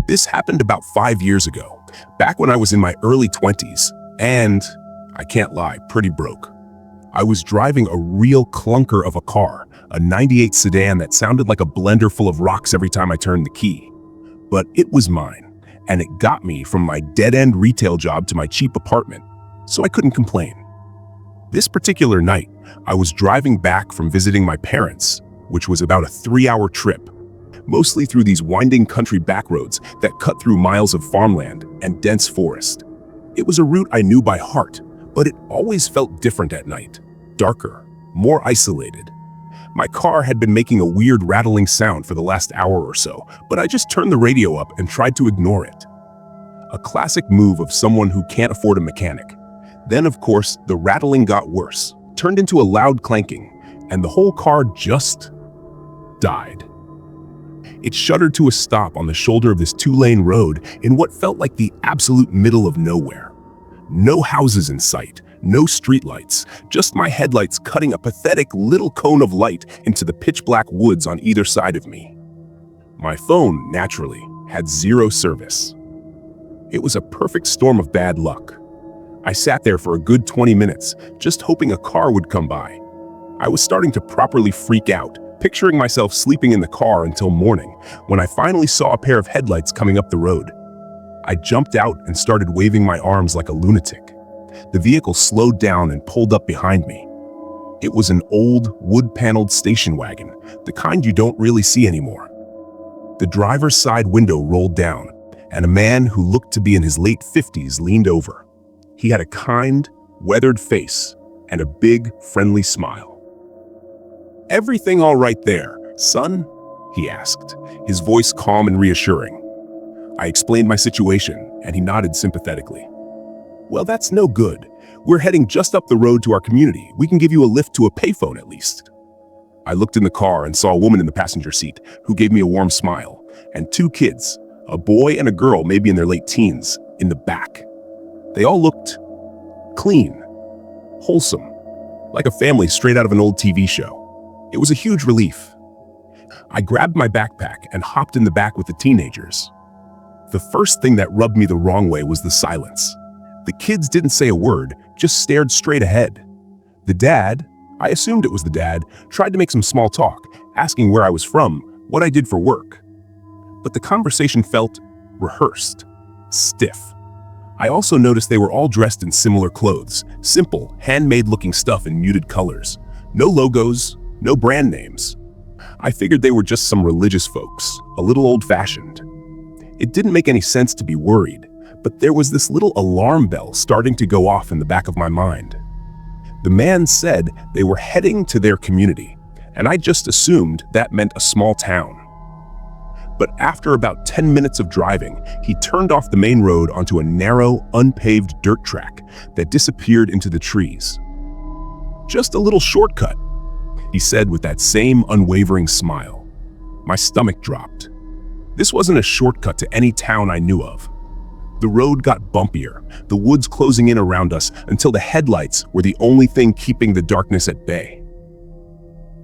This happened about 5 years ago, back when I was in my early 20s, and, I can't lie, pretty broke. I was driving a real clunker of a car, a '98 sedan that sounded like a blender full of rocks every time I turned the key. But it was mine, and it got me from my dead-end retail job to my cheap apartment, so I couldn't complain. This particular night, I was driving back from visiting my parents, which was about a 3-hour trip, mostly through these winding country backroads that cut through miles of farmland and dense forest. It was a route I knew by heart, but it always felt different at night, darker, more isolated. My car had been making a weird rattling sound for the last hour or so, but I just turned the radio up and tried to ignore it. A classic move of someone who can't afford a mechanic. Then, of course, the rattling got worse, turned into a loud clanking, and the whole car just died. It shuddered to a stop on the shoulder of this 2-lane road in what felt like the absolute middle of nowhere. No houses in sight, no streetlights, just my headlights cutting a pathetic little cone of light into the pitch-black woods on either side of me. My phone, naturally, had zero service. It was a perfect storm of bad luck. I sat there for a good 20 minutes, just hoping a car would come by. I was starting to properly freak out, picturing myself sleeping in the car until morning, when I finally saw a pair of headlights coming up the road. I jumped out and started waving my arms like a lunatic. The vehicle slowed down and pulled up behind me. It was an old, wood-paneled station wagon, the kind you don't really see anymore. The driver's side window rolled down, and a man who looked to be in his late 50s leaned over. He had a kind, weathered face and a big, friendly smile. "Everything all right there, son?" he asked, his voice calm and reassuring. I explained my situation, and he nodded sympathetically. "Well, that's no good. We're heading just up the road to our community. We can give you a lift to a payphone at least." I looked in the car and saw a woman in the passenger seat who gave me a warm smile, and 2 kids, a boy and a girl maybe in their late teens, in the back. They all looked clean, wholesome, like a family straight out of an old TV show. It was a huge relief. I grabbed my backpack and hopped in the back with the teenagers. The first thing that rubbed me the wrong way was the silence. The kids didn't say a word, just stared straight ahead. The dad, I assumed it was the dad, tried to make some small talk, asking where I was from, what I did for work. But the conversation felt rehearsed, stiff. I also noticed they were all dressed in similar clothes, simple, handmade-looking stuff in muted colors. No logos, no brand names. I figured they were just some religious folks, a little old-fashioned. It didn't make any sense to be worried, but there was this little alarm bell starting to go off in the back of my mind. The man said they were heading to their community, and I just assumed that meant a small town. But after about 10 minutes of driving, he turned off the main road onto a narrow, unpaved dirt track that disappeared into the trees. "Just a little shortcut," he said with that same unwavering smile. My stomach dropped. This wasn't a shortcut to any town I knew of. The road got bumpier, the woods closing in around us until the headlights were the only thing keeping the darkness at bay.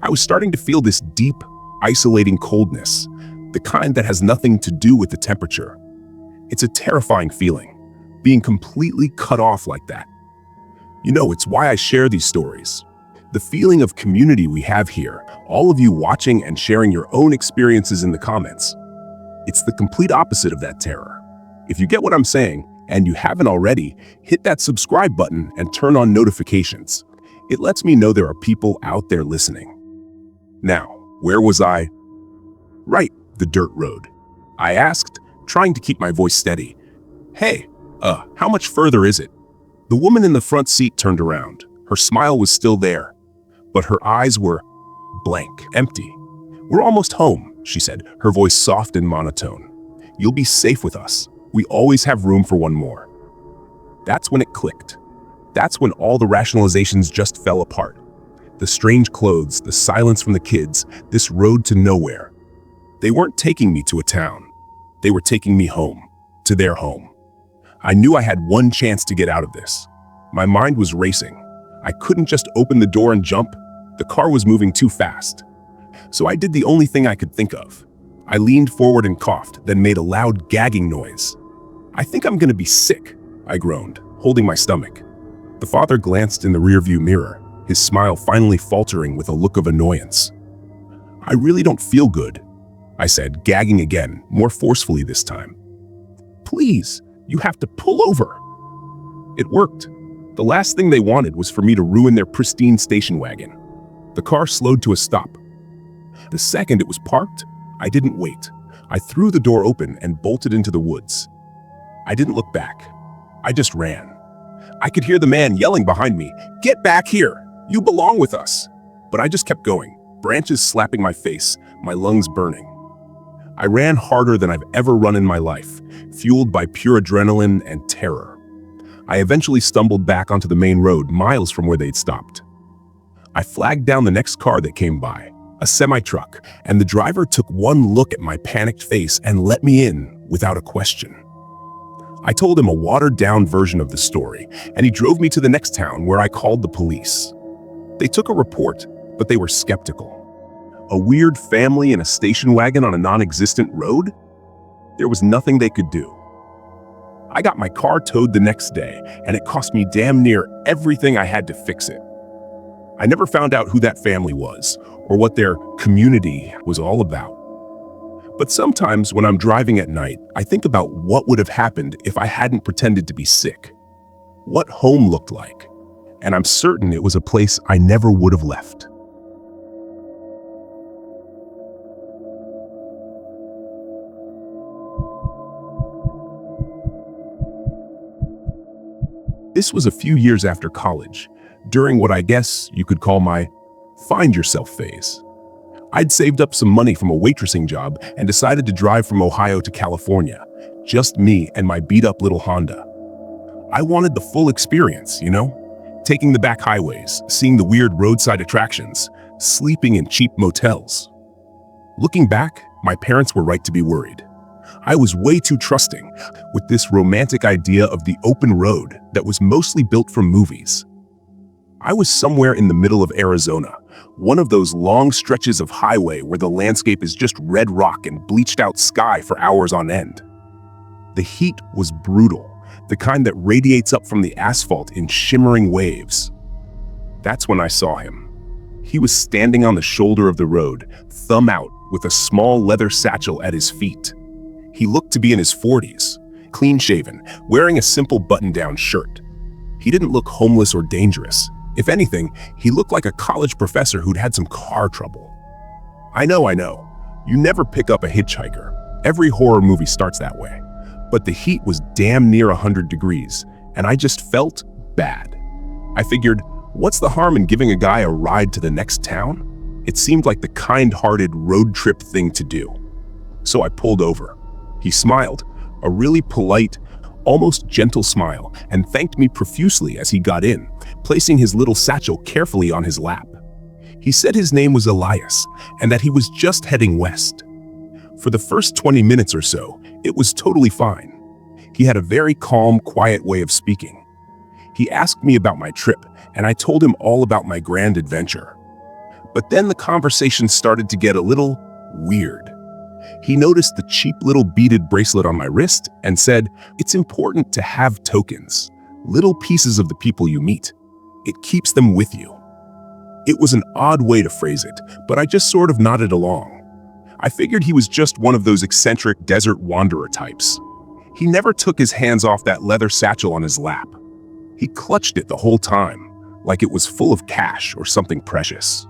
I was starting to feel this deep, isolating coldness, the kind that has nothing to do with the temperature. It's a terrifying feeling, being completely cut off like that. You know, it's why I share these stories. The feeling of community we have here, all of you watching and sharing your own experiences in the comments. It's the complete opposite of that terror. If you get what I'm saying, and you haven't already, hit that subscribe button and turn on notifications. It lets me know there are people out there listening. Now, where was I? Right, the dirt road. I asked, trying to keep my voice steady. "Hey, how much further is it?" The woman in the front seat turned around. Her smile was still there, but her eyes were blank, empty. "We're almost home," she said, her voice soft and monotone. "You'll be safe with us. We always have room for one more." That's when it clicked. That's when all the rationalizations just fell apart. The strange clothes, the silence from the kids, this road to nowhere. They weren't taking me to a town. They were taking me home, to their home. I knew I had one chance to get out of this. My mind was racing. I couldn't just open the door and jump. The car was moving too fast. So I did the only thing I could think of. I leaned forward and coughed, then made a loud gagging noise. "I think I'm gonna be sick," I groaned, holding my stomach. The father glanced in the rearview mirror, his smile finally faltering with a look of annoyance. "I really don't feel good," I said, gagging again, more forcefully this time. "Please, you have to pull over." It worked. The last thing they wanted was for me to ruin their pristine station wagon. The car slowed to a stop. The second it was parked, I didn't wait. I threw the door open and bolted into the woods. I didn't look back. I just ran. I could hear the man yelling behind me, "Get back here! You belong with us!" But I just kept going, branches slapping my face, my lungs burning. I ran harder than I've ever run in my life, fueled by pure adrenaline and terror. I eventually stumbled back onto the main road, miles from where they'd stopped. I flagged down the next car that came by, a semi-truck, and the driver took one look at my panicked face and let me in without a question. I told him a watered-down version of the story, and he drove me to the next town where I called the police. They took a report, but they were skeptical. A weird family in a station wagon on a non-existent road? There was nothing they could do. I got my car towed the next day, and it cost me damn near everything I had to fix it. I never found out who that family was, or what their community was all about. But sometimes when I'm driving at night, I think about what would have happened if I hadn't pretended to be sick. What home looked like. And I'm certain it was a place I never would have left. This was a few years after college, during what I guess you could call my find yourself phase. I'd saved up some money from a waitressing job and decided to drive from Ohio to California, just me and my beat-up little Honda. I wanted the full experience, taking the back highways, seeing the weird roadside attractions, sleeping in cheap motels. Looking back, my parents were right to be worried. I was way too trusting with this romantic idea of the open road that was mostly built from movies. I was somewhere in the middle of Arizona, one of those long stretches of highway where the landscape is just red rock and bleached out sky for hours on end. The heat was brutal, the kind that radiates up from the asphalt in shimmering waves. That's when I saw him. He was standing on the shoulder of the road, thumb out, with a small leather satchel at his feet. He looked to be in his 40s, clean-shaven, wearing a simple button-down shirt. He didn't look homeless or dangerous. If anything, he looked like a college professor who'd had some car trouble. I know. You never pick up a hitchhiker. Every horror movie starts that way. But the heat was damn near 100 degrees, and I just felt bad. I figured, what's the harm in giving a guy a ride to the next town? It seemed like the kind-hearted road trip thing to do. So I pulled over. He smiled, a really polite, almost gentle smile, and thanked me profusely as he got in, placing his little satchel carefully on his lap. He said his name was Elias, and that he was just heading west. For the first 20 minutes or so, it was totally fine. He had a very calm, quiet way of speaking. He asked me about my trip, and I told him all about my grand adventure. But then the conversation started to get a little weird. He noticed the cheap little beaded bracelet on my wrist and said, "It's important to have tokens, little pieces of the people you meet. It keeps them with you." It was an odd way to phrase it, but I just sort of nodded along. I figured he was just one of those eccentric desert wanderer types. He never took his hands off that leather satchel on his lap. He clutched it the whole time, like it was full of cash or something precious.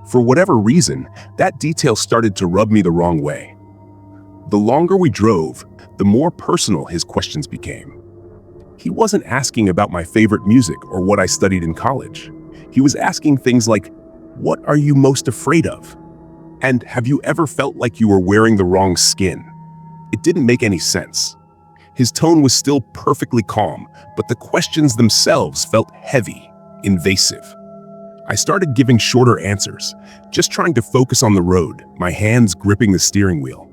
For whatever reason, that detail started to rub me the wrong way. The longer we drove, the more personal his questions became. He wasn't asking about my favorite music or what I studied in college. He was asking things like, "What are you most afraid of?" And "Have you ever felt like you were wearing the wrong skin?" It didn't make any sense. His tone was still perfectly calm, but the questions themselves felt heavy, invasive. I started giving shorter answers, just trying to focus on the road, my hands gripping the steering wheel.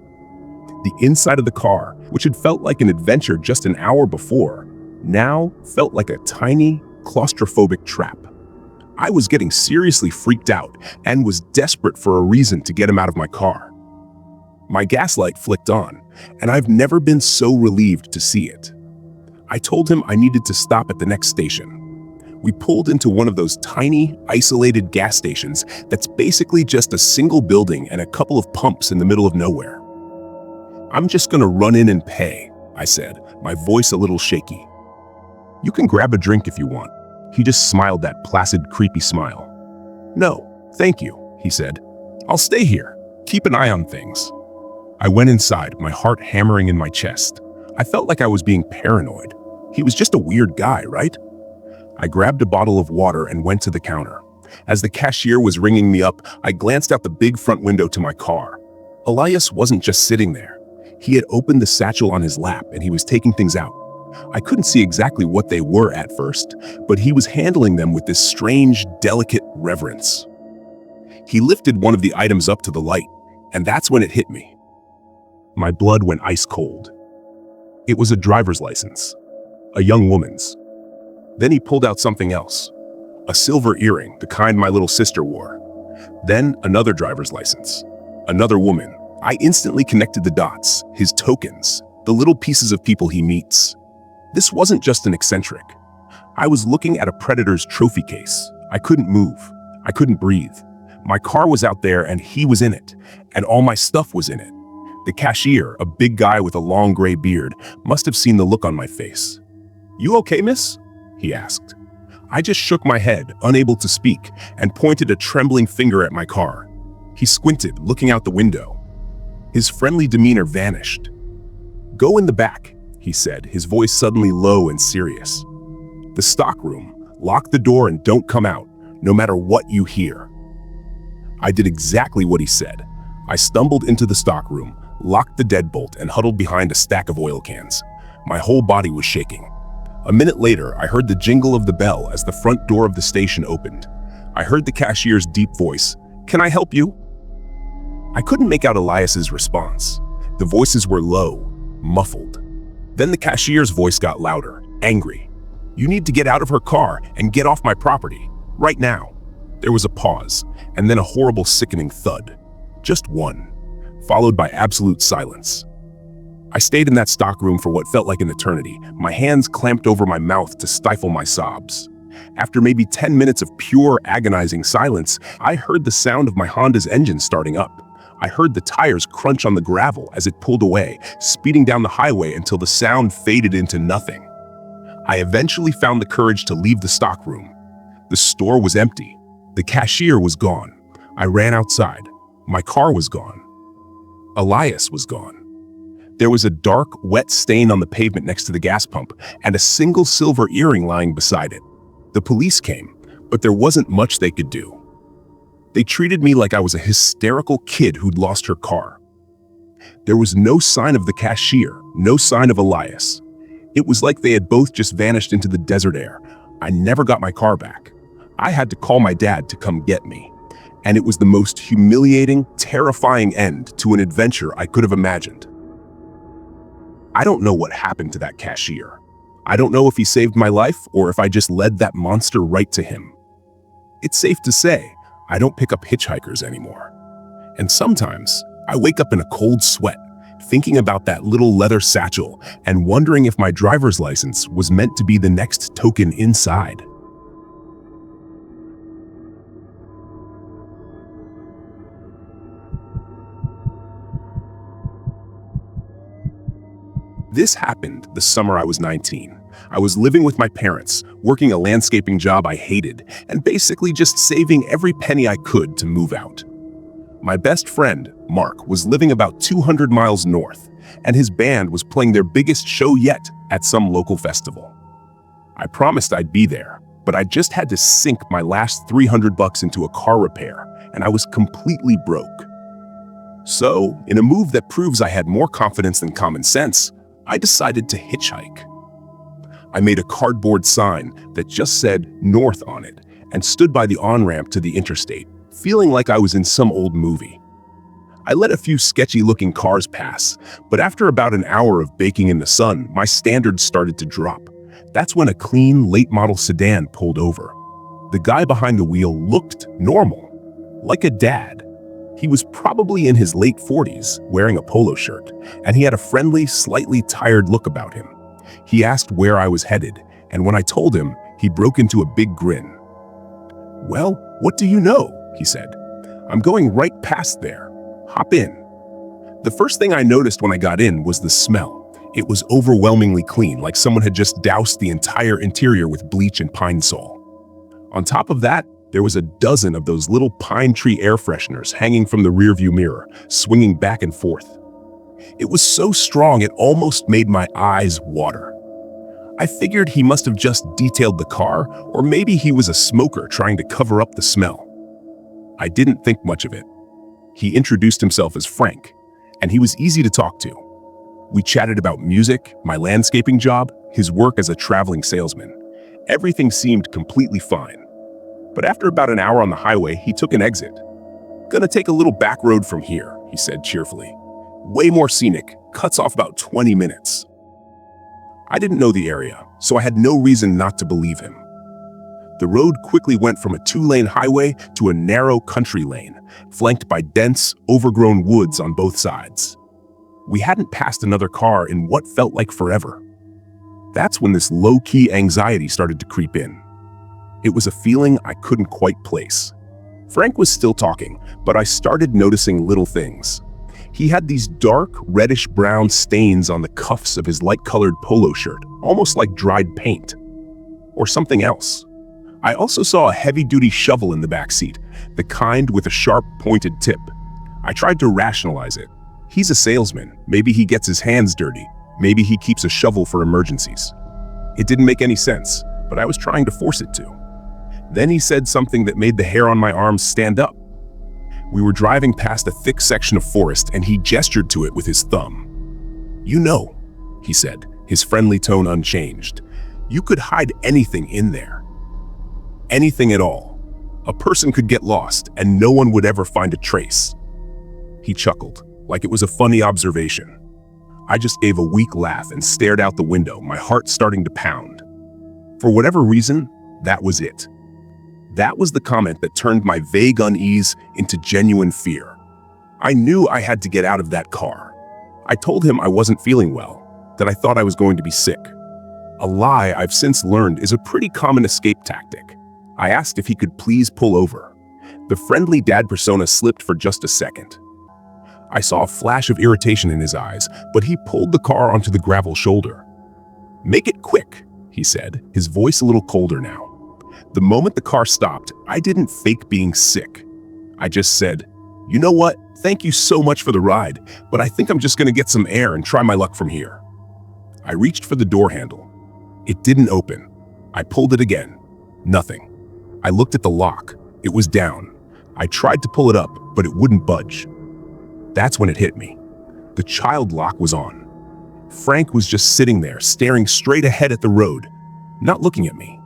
The inside of the car, which had felt like an adventure just an hour before, now felt like a tiny, claustrophobic trap. I was getting seriously freaked out and was desperate for a reason to get him out of my car. My gas light flicked on, and I've never been so relieved to see it. I told him I needed to stop at the next station. We pulled into one of those tiny, isolated gas stations that's basically just a single building and a couple of pumps in the middle of nowhere. "I'm just gonna run in and pay," I said, my voice a little shaky. "You can grab a drink if you want." He just smiled that placid, creepy smile. "No, thank you," he said. "I'll stay here. Keep an eye on things." I went inside, my heart hammering in my chest. I felt like I was being paranoid. He was just a weird guy, right? I grabbed a bottle of water and went to the counter. As the cashier was ringing me up, I glanced out the big front window to my car. Elias wasn't just sitting there. He had opened the satchel on his lap and he was taking things out. I couldn't see exactly what they were at first, but he was handling them with this strange, delicate reverence. He lifted one of the items up to the light, and that's when it hit me. My blood went ice cold. It was a driver's license, a young woman's. Then he pulled out something else, a silver earring, the kind my little sister wore. Then another driver's license, another woman. I instantly connected the dots, his tokens, the little pieces of people he meets. This wasn't just an eccentric. I was looking at a predator's trophy case. I couldn't move. I couldn't breathe. My car was out there and he was in it, and all my stuff was in it. The cashier, a big guy with a long gray beard, must have seen the look on my face. "You okay, miss?" he asked. I just shook my head, unable to speak, and pointed a trembling finger at my car. He squinted, looking out the window. His friendly demeanor vanished. "Go in the back," he said, his voice suddenly low and serious. "The stockroom. Lock the door and don't come out, no matter what you hear." I did exactly what he said. I stumbled into the stockroom, locked the deadbolt, and huddled behind a stack of oil cans. My whole body was shaking. A minute later, I heard the jingle of the bell as the front door of the station opened. I heard the cashier's deep voice, "Can I help you?" I couldn't make out Elias's response. The voices were low, muffled. Then the cashier's voice got louder, angry. "You need to get out of her car and get off my property, right now." There was a pause, and then a horrible, sickening thud. Just one, followed by absolute silence. I stayed in that stockroom for what felt like an eternity, my hands clamped over my mouth to stifle my sobs. After maybe 10 minutes of pure, agonizing silence, I heard the sound of my Honda's engine starting up. I heard the tires crunch on the gravel as it pulled away, speeding down the highway until the sound faded into nothing. I eventually found the courage to leave the stockroom. The store was empty. The cashier was gone. I ran outside. My car was gone. Elias was gone. There was a dark, wet stain on the pavement next to the gas pump and a single silver earring lying beside it. The police came, but there wasn't much they could do. They treated me like I was a hysterical kid who'd lost her car. There was no sign of the cashier, no sign of Elias. It was like they had both just vanished into the desert air. I never got my car back. I had to call my dad to come get me. And it was the most humiliating, terrifying end to an adventure I could have imagined. I don't know what happened to that cashier. I don't know if he saved my life or if I just led that monster right to him. It's safe to say, I don't pick up hitchhikers anymore. And sometimes I wake up in a cold sweat, thinking about that little leather satchel and wondering if my driver's license was meant to be the next token inside. This happened the summer I was 19. I was living with my parents, working a landscaping job I hated, and basically just saving every penny I could to move out. My best friend, Mark, was living about 200 miles north, and his band was playing their biggest show yet at some local festival. I promised I'd be there, but I just had to sink my last $300 into a car repair, and I was completely broke. So, in a move that proves I had more confidence than common sense, I decided to hitchhike. I made a cardboard sign that just said North on it and stood by the on-ramp to the interstate, feeling like I was in some old movie. I let a few sketchy-looking cars pass, but after about an hour of baking in the sun, my standards started to drop. That's when a clean, late-model sedan pulled over. The guy behind the wheel looked normal, like a dad. He was probably in his late 40s, wearing a polo shirt, and he had a friendly, slightly tired look about him. He asked where I was headed, and when I told him, he broke into a big grin. "Well, what do you know?" he said. "I'm going right past there. Hop in." The first thing I noticed when I got in was the smell. It was overwhelmingly clean, like someone had just doused the entire interior with bleach and Pine Sol. On top of that, there was a dozen of those little pine tree air fresheners hanging from the rearview mirror, swinging back and forth. It was so strong it almost made my eyes water. I figured he must have just detailed the car, or maybe he was a smoker trying to cover up the smell. I didn't think much of it. He introduced himself as Frank, and he was easy to talk to. We chatted about music, my landscaping job, his work as a traveling salesman. Everything seemed completely fine. But after about an hour on the highway, he took an exit. "Gonna take a little back road from here," he said cheerfully. "Way more scenic, cuts off about 20 minutes. I didn't know the area, so I had no reason not to believe him. The road quickly went from a 2-lane highway to a narrow country lane, flanked by dense, overgrown woods on both sides. We hadn't passed another car in what felt like forever. That's when this low-key anxiety started to creep in. It was a feeling I couldn't quite place. Frank was still talking, but I started noticing little things. He had these dark, reddish-brown stains on the cuffs of his light-colored polo shirt, almost like dried paint. Or something else. I also saw a heavy-duty shovel in the back seat, the kind with a sharp, pointed tip. I tried to rationalize it. He's a salesman. Maybe he gets his hands dirty. Maybe he keeps a shovel for emergencies. It didn't make any sense, but I was trying to force it to. Then he said something that made the hair on my arms stand up. We were driving past a thick section of forest, and he gestured to it with his thumb. "You know," he said, his friendly tone unchanged, "you could hide anything in there. Anything at all. A person could get lost, and no one would ever find a trace." He chuckled, like it was a funny observation. I just gave a weak laugh and stared out the window, my heart starting to pound. For whatever reason, that was it. That was the comment that turned my vague unease into genuine fear. I knew I had to get out of that car. I told him I wasn't feeling well, that I thought I was going to be sick. A lie I've since learned is a pretty common escape tactic. I asked if he could please pull over. The friendly dad persona slipped for just a second. I saw a flash of irritation in his eyes, but he pulled the car onto the gravel shoulder. "Make it quick," he said, his voice a little colder now. The moment the car stopped, I didn't fake being sick. I just said, "You know what? Thank you so much for the ride, but I think I'm just going to get some air and try my luck from here." I reached for the door handle. It didn't open. I pulled it again. Nothing. I looked at the lock. It was down. I tried to pull it up, but it wouldn't budge. That's when it hit me. The child lock was on. Frank was just sitting there, staring straight ahead at the road, not looking at me.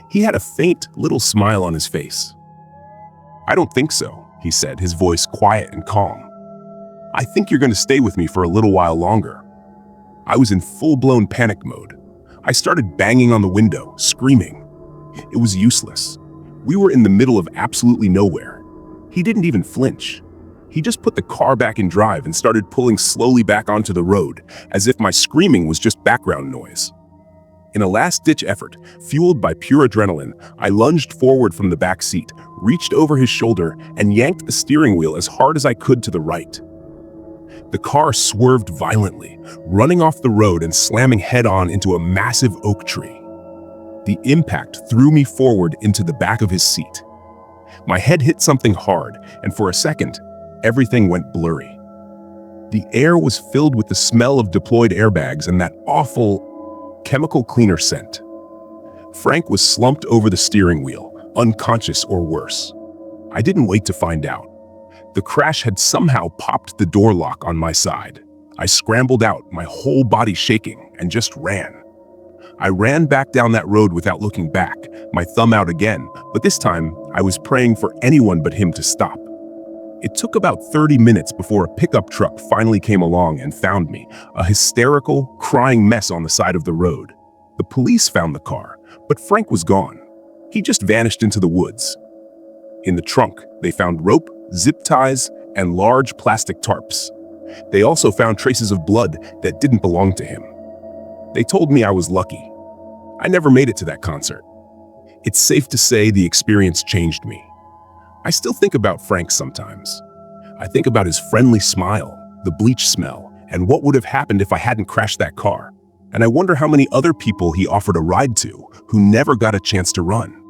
He had a faint little smile on his face. "I don't think so," he said, his voice quiet and calm. "I think you're going to stay with me for a little while longer." I was in full-blown panic mode. I started banging on the window, screaming. It was useless. We were in the middle of absolutely nowhere. He didn't even flinch. He just put the car back in drive and started pulling slowly back onto the road, as if my screaming was just background noise. In a last-ditch effort, fueled by pure adrenaline, I lunged forward from the back seat, reached over his shoulder, and yanked the steering wheel as hard as I could to the right. The car swerved violently, running off the road and slamming head-on into a massive oak tree. The impact threw me forward into the back of his seat. My head hit something hard, and for a second, everything went blurry. The air was filled with the smell of deployed airbags and that awful chemical cleaner scent. Frank was slumped over the steering wheel, unconscious or worse. I didn't wait to find out. The crash had somehow popped the door lock on my side. I scrambled out, my whole body shaking, and just ran. I ran back down that road without looking back, my thumb out again, but this time I was praying for anyone but him to stop. It took about 30 minutes before a pickup truck finally came along and found me, a hysterical, crying mess on the side of the road. The police found the car, but Frank was gone. He just vanished into the woods. In the trunk, they found rope, zip ties, and large plastic tarps. They also found traces of blood that didn't belong to him. They told me I was lucky. I never made it to that concert. It's safe to say the experience changed me. I still think about Frank sometimes. I think about his friendly smile, the bleach smell, and what would have happened if I hadn't crashed that car. And I wonder how many other people he offered a ride to who never got a chance to run.